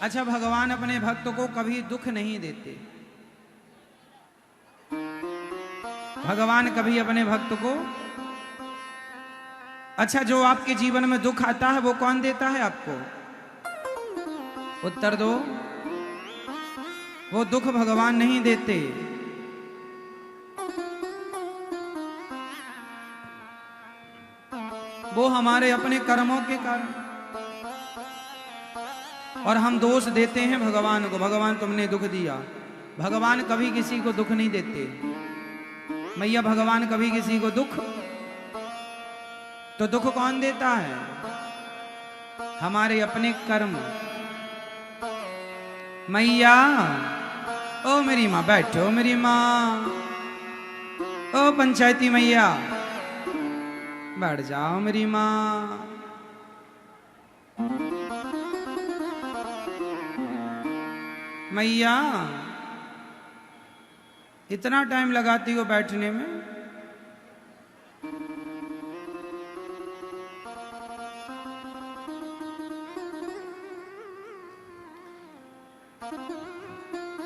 अच्छा, भगवान अपने भक्त को कभी दुख नहीं देते। भगवान कभी अपने भक्त को, अच्छा जो आपके जीवन में दुख आता है वो कौन देता है आपको? उत्तर दो। वो दुख भगवान नहीं देते। वो हमारे अपने कर्मों के कारण, और हम दोष देते हैं भगवान को, भगवान तुमने दुख दिया। भगवान कभी किसी को दुख नहीं देते मैया। भगवान कभी किसी को दुख, तो दुख कौन देता है? हमारे अपने कर्म। मैया, ओ मेरी माँ बैठो, मेरी माँ, ओ पंचायती मैया बैठ जाओ मेरी माँ। मैया, इतना टाइम लगाती हो बैठने में?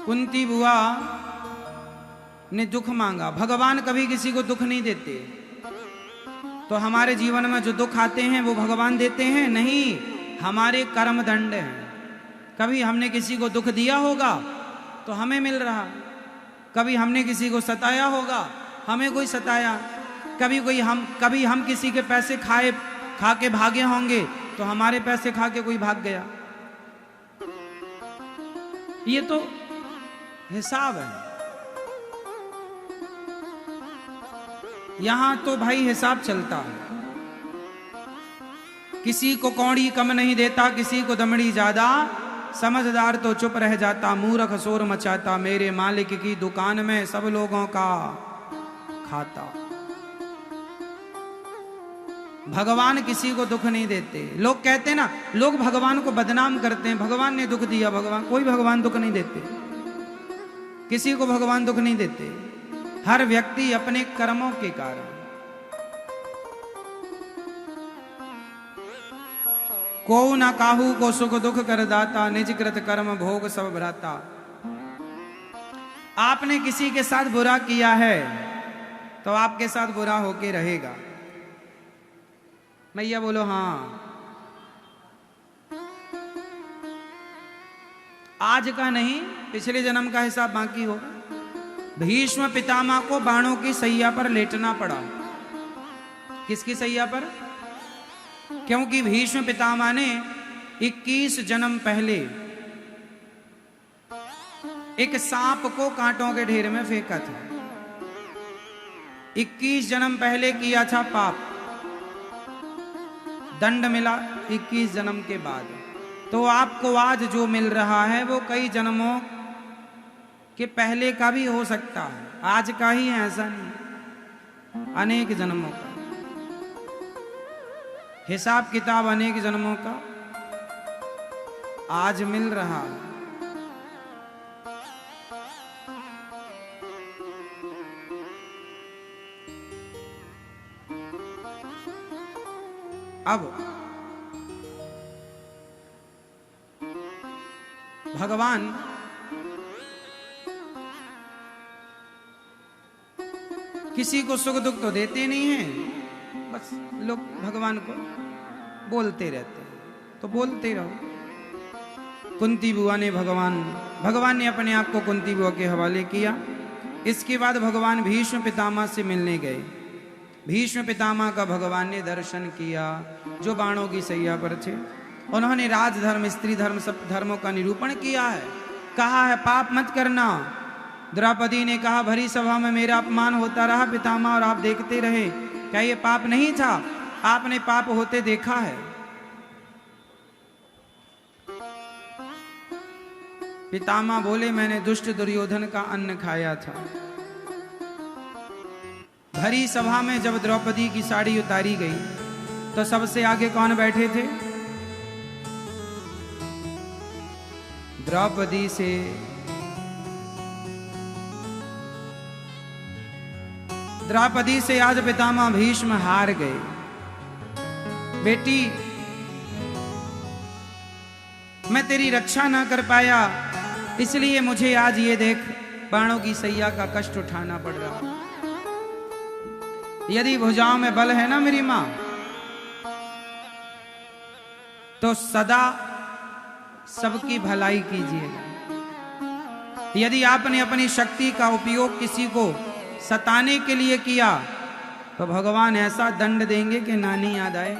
कुंती बुआ ने दुख मांगा। भगवान कभी किसी को दुख नहीं देते। तो हमारे जीवन में जो दुख आते हैं वो भगवान देते हैं? नहीं, हमारे कर्म दंड हैं। कभी हमने किसी को दुख दिया होगा तो हमें मिल रहा, कभी हमने किसी को सताया होगा, हमें कोई सताया, कभी हम किसी के पैसे खा के भागे होंगे तो हमारे पैसे खा के कोई भाग गया। ये तो हिसाब है। यहां तो भाई हिसाब चलता है। किसी को कौड़ी कम नहीं देता, किसी को दमड़ी ज्यादा, समझदार तो चुप रह जाता, मूर्ख शोर मचाता, मेरे मालिक की दुकान में सब लोगों का खाता। भगवान किसी को दुख नहीं देते। लोग कहते हैं ना, लोग भगवान को बदनाम करते हैं, भगवान ने दुख दिया। भगवान दुख नहीं देते, किसी को भगवान दुख नहीं देते। हर व्यक्ति अपने कर्मों के कारण। को न काहू को सुख दुख कर दाता, निज कृत कर्म भोग सब भ्राता। आपने किसी के साथ बुरा किया है तो आपके साथ बुरा होके रहेगा। मैया बोलो हाँ। आज का नहीं, पिछले जन्म का हिसाब बाकी होगा। भीष्म पितामह को बाणों की सैया पर लेटना पड़ा। किसकी सैया पर? क्योंकि भीष्म पितामह ने 21 जन्म पहले एक सांप को कांटों के ढेर में फेंका था। 21 जन्म पहले किया था पाप, दंड मिला 21 जन्म के बाद। तो आपको आज जो मिल रहा है वो कई जन्मों के पहले का भी हो सकता है, आज का ही है ऐसा नहीं, अनेक जन्मों का हिसाब किताब, अनेक जन्मों का आज मिल रहा है। अब भगवान किसी को सुख दुख तो देते नहीं हैं, बस लोग भगवान को बोलते रहते हैं, तो बोलते रहो। कुंती बुआ ने भगवान ने अपने आप को कुंती बुआ के हवाले किया। इसके बाद भगवान भीष्म पितामह से मिलने गए। भीष्म पितामह का भगवान ने दर्शन किया, जो बाणों की सैया पर थे। उन्होंने राजधर्म, स्त्री धर्म, सब धर्मों का निरूपण किया है। कहा है पाप मत करना। द्रौपदी ने कहा भरी सभा में मेरा अपमान होता रहा पितामह और आप देखते रहे, क्या ये पाप नहीं था? आपने पाप होते देखा है। पितामह बोले मैंने दुष्ट दुर्योधन का अन्न खाया था। भरी सभा में जब द्रौपदी की साड़ी उतारी गई तो सबसे आगे कौन बैठे थे? द्रौपदी से आज पितामह भीष्म हार गए। बेटी मैं तेरी रक्षा ना कर पाया, इसलिए मुझे आज ये देख बाणों की सैया का कष्ट उठाना पड़ रहा। यदि भुजाओं में बल है ना मेरी मां, तो सदा सबकी भलाई कीजिएगा। यदि आपने अपनी शक्ति का उपयोग किसी को सताने के लिए किया, तो भगवान ऐसा दंड देंगे कि नानी याद आए।